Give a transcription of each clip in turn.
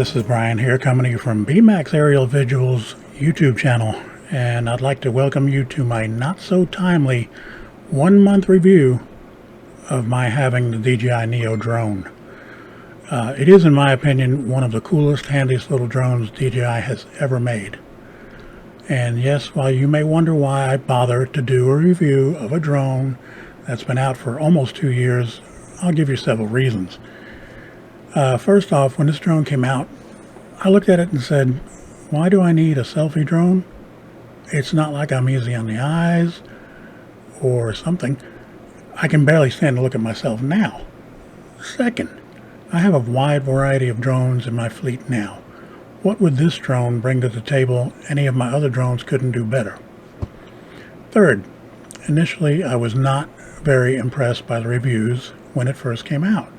This is Brian here, coming to you from BMAX Aerial Visuals YouTube channel, and I'd like to welcome you to my not so timely 1-month review of my having the DJI Neo drone. It is, in my opinion, one of the coolest, handiest little drones DJI has ever made. And yes, while you may wonder why I bother to do a review of a drone that's been out for almost 2 years, I'll give you several reasons. First off, when this drone came out, I looked at it and said, why do I need a selfie drone? It's not like I'm easy on the eyes or something. I can barely stand to look at myself now. Second, I have a wide variety of drones in my fleet now. What would this drone bring to the table any of my other drones couldn't do better? Third, initially I was not very impressed by the reviews when it first came out.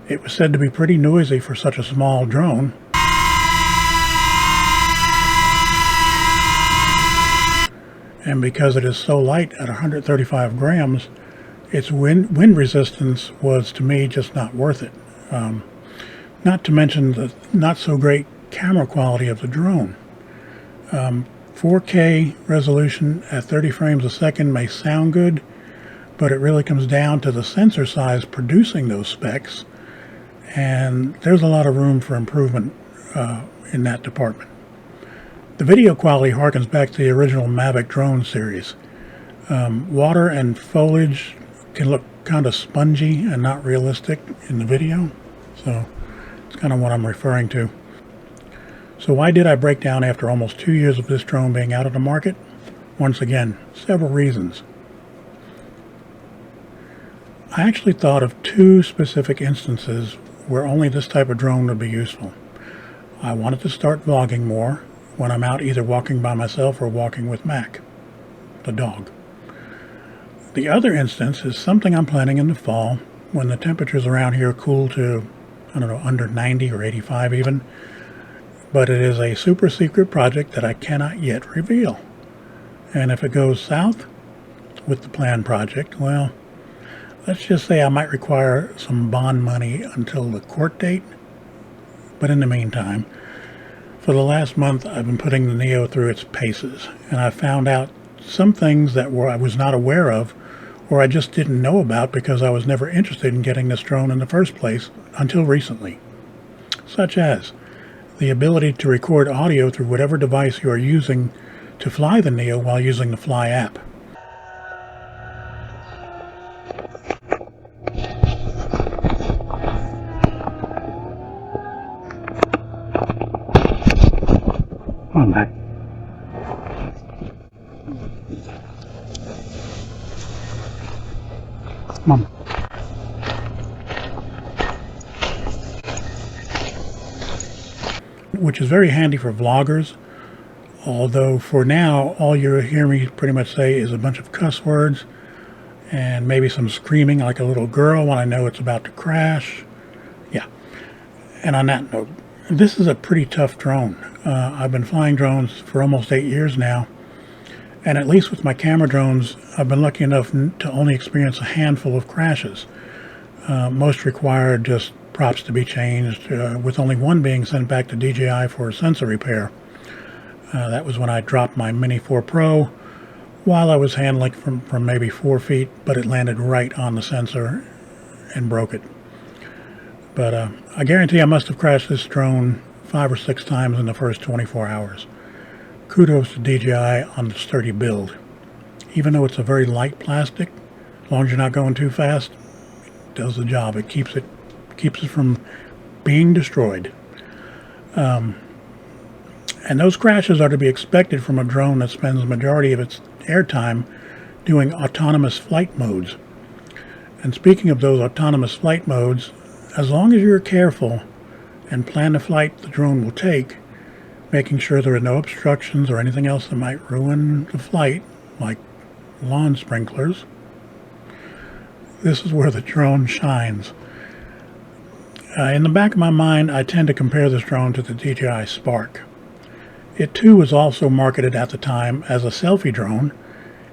It was said to be pretty noisy for such a small drone. And because it is so light at 135 grams, its wind resistance was, to me, just not worth it. Not to mention the not so great camera quality of the drone. 4K resolution at 30 frames a second may sound good, but it really comes down to the sensor size producing those specs. And there's a lot of room for improvement in that department. The video quality harkens back to the original Mavic drone series. Water and foliage can look kind of spongy and not realistic in the video, so it's kind of what I'm referring to. So why did I break down after almost 2 years of this drone being out of the market? Once again, several reasons. I actually thought of 2 specific instances where only this type of drone would be useful. I wanted to start vlogging more when I'm out either walking by myself or walking with Mac, the dog. The other instance is something I'm planning in the fall when the temperatures around here cool to, I don't know, under 90 or 85 even. But it is a super secret project that I cannot yet reveal. And if it goes south with the planned project, well, let's just say I might require some bond money until the court date. But in the meantime, for the last month, I've been putting the Neo through its paces, and I found out some things that I was not aware of, or I just didn't know about because I was never interested in getting this drone in the first place until recently. Such as the ability to record audio through whatever device you are using to fly the Neo while using the Fly app. Come on back. Come on. Which is very handy for vloggers, although for now all you hear me pretty much say is a bunch of cuss words and maybe some screaming like a little girl when I know it's about to crash. Yeah. And on that note, this is a pretty tough drone. I've been flying drones for almost 8 years now, and at least with my camera drones, I've been lucky enough to only experience a handful of crashes. Most required just props to be changed, with only one being sent back to DJI for a sensor repair. That was when I dropped my Mini 4 Pro while I was handling from maybe 4 feet, but it landed right on the sensor and broke it. But I guarantee I must have crashed this drone 5 or 6 times in the first 24 hours. Kudos to DJI on the sturdy build. Even though it's a very light plastic, as long as you're not going too fast, it does the job. It keeps it from being destroyed. And those crashes are to be expected from a drone that spends the majority of its airtime doing autonomous flight modes. And speaking of those autonomous flight modes, as long as you're careful and plan the flight the drone will take, making sure there are no obstructions or anything else that might ruin the flight, like lawn sprinklers, this is where the drone shines. In the back of my mind, I tend to compare this drone to the DJI Spark. It too was also marketed at the time as a selfie drone.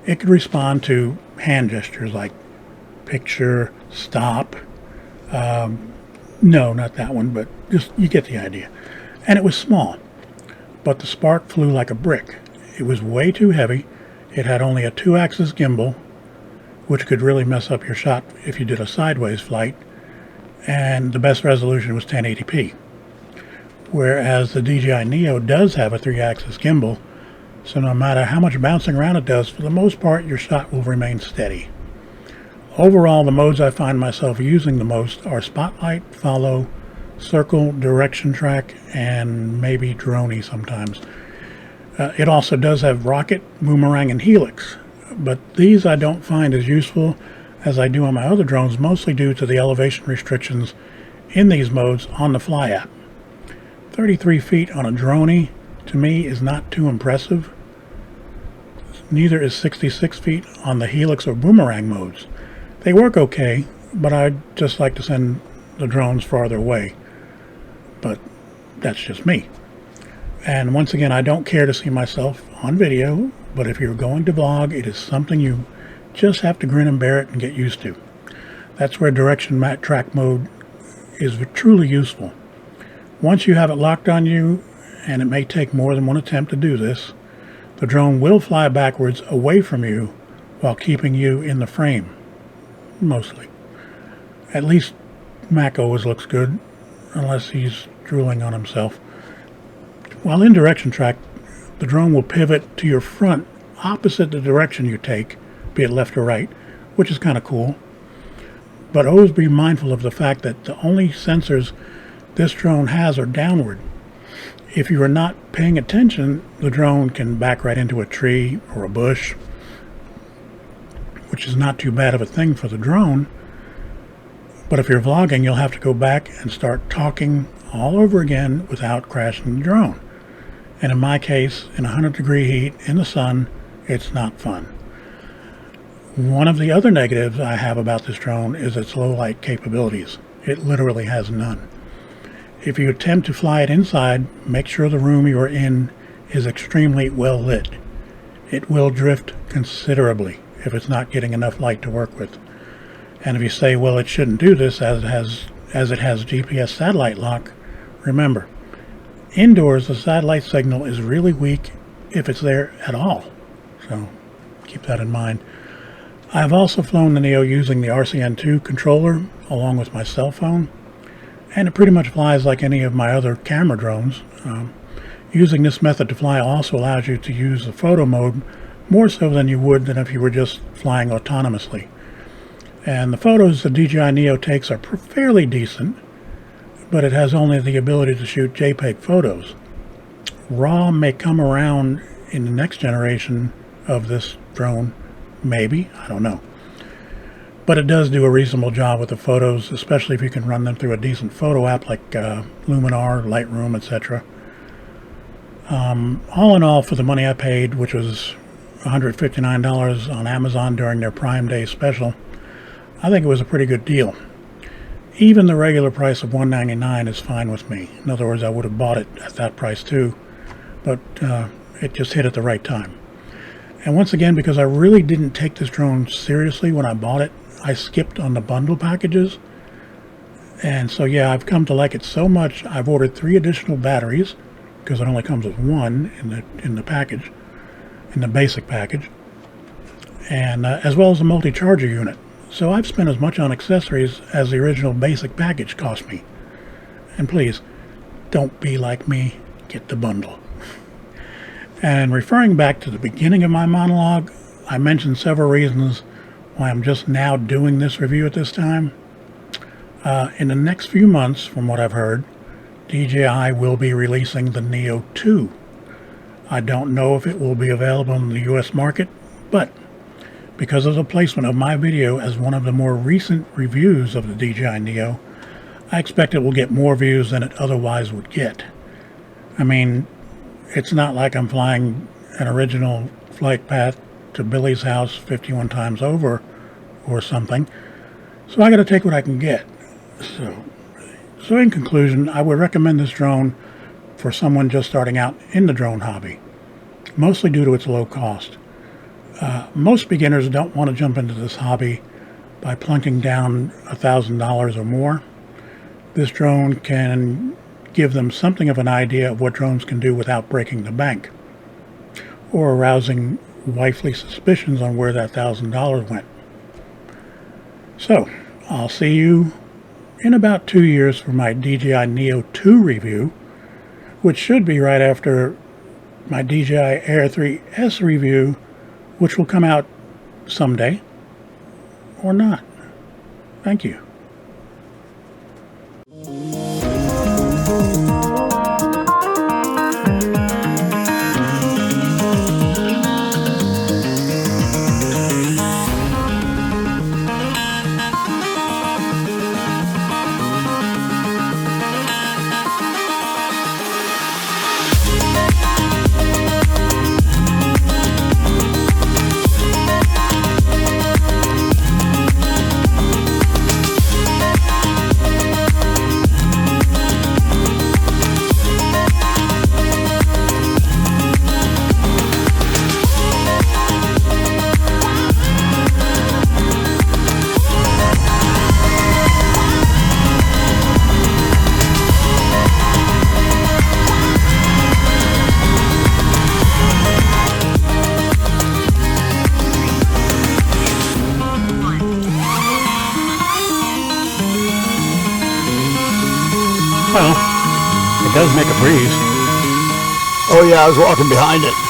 It could respond to hand gestures like picture, stop. No, not that one, but just you get the idea. And it was small, but the Spark flew like a brick. It was way too heavy. It had only a 2-axis gimbal, which could really mess up your shot if you did a sideways flight, and the best resolution was 1080p. Whereas the DJI Neo does have a 3-axis gimbal, so no matter how much bouncing around it does, for the most part your shot will remain steady. Overall, the modes I find myself using the most are Spotlight, Follow, Circle, Direction Track, and maybe Droney sometimes. It also does have Rocket, Boomerang, and Helix, but these I don't find as useful as I do on my other drones, mostly due to the elevation restrictions in these modes on the Fly app. 33 feet on a Droney, to me, is not too impressive. Neither is 66 feet on the Helix or Boomerang modes. They work okay, but I'd just like to send the drones farther away. But that's just me. And once again, I don't care to see myself on video, but if you're going to vlog, it is something you just have to grin and bear it and get used to. That's where direction track mode is truly useful. Once you have it locked on you, and it may take more than one attempt to do this, the drone will fly backwards away from you while keeping you in the frame, mostly. At least Mac always looks good, unless he's drooling on himself. While in direction track, the drone will pivot to your front opposite the direction you take, be it left or right, which is kind of cool. But always be mindful of the fact that the only sensors this drone has are downward. If you are not paying attention, the drone can back right into a tree or a bush, which is not too bad of a thing for the drone. But if you're vlogging, you'll have to go back and start talking all over again without crashing the drone. And in my case, in 100-degree heat in the sun, it's not fun. One of the other negatives I have about this drone is its low light capabilities. It literally has none. If you attempt to fly it inside, make sure the room you are in is extremely well lit. It will drift considerably if it's not getting enough light to work with. And if you say, well, it shouldn't do this as it has GPS satellite lock, remember, indoors the satellite signal is really weak if it's there at all. So keep that in mind. I've also flown the Neo using the RCN2 controller along with my cell phone, and it pretty much flies like any of my other camera drones. Using this method to fly also allows you to use the photo mode more so than you would than if you were just flying autonomously. And the photos the DJI Neo takes are fairly decent, but it has only the ability to shoot JPEG photos. RAW may come around in the next generation of this drone, maybe, I don't know. But it does do a reasonable job with the photos, especially if you can run them through a decent photo app like Luminar, Lightroom, etc. All in all, for the money I paid, which was $159 on Amazon during their Prime Day special, I think it was a pretty good deal. Even the regular price of $199 is fine with me. In other words, I would have bought it at that price too, but it just hit at the right time. And once again, because I really didn't take this drone seriously when I bought it, I skipped on the bundle packages. And so yeah, I've come to like it so much, I've ordered 3 additional batteries, because it only comes with 1 in the package, in the basic package, and as well as a multi-charger unit. So I've spent as much on accessories as the original basic package cost me. And please, don't be like me, get the bundle. And referring back to the beginning of my monologue, I mentioned several reasons why I'm just now doing this review at this time. In the next few months, from what I've heard, DJI will be releasing the Neo 2. I don't know if it will be available in the US market, but because of the placement of my video as one of the more recent reviews of the DJI Neo, I expect it will get more views than it otherwise would get. I mean, it's not like I'm flying an original flight path to Billy's house 51 times over or something, so I got to take what I can get. So in conclusion, I would recommend this drone for someone just starting out in the drone hobby, mostly due to its low cost. Most beginners don't want to jump into this hobby by plunking down $1,000 or more. This drone can give them something of an idea of what drones can do without breaking the bank or arousing wifely suspicions on where that $1,000 went. So, I'll see you in about 2 years for my DJI Neo 2 review, which should be right after my DJI Air 3S review, which will come out someday or not. Thank you. Well, it does make a breeze. Oh yeah, I was walking behind it.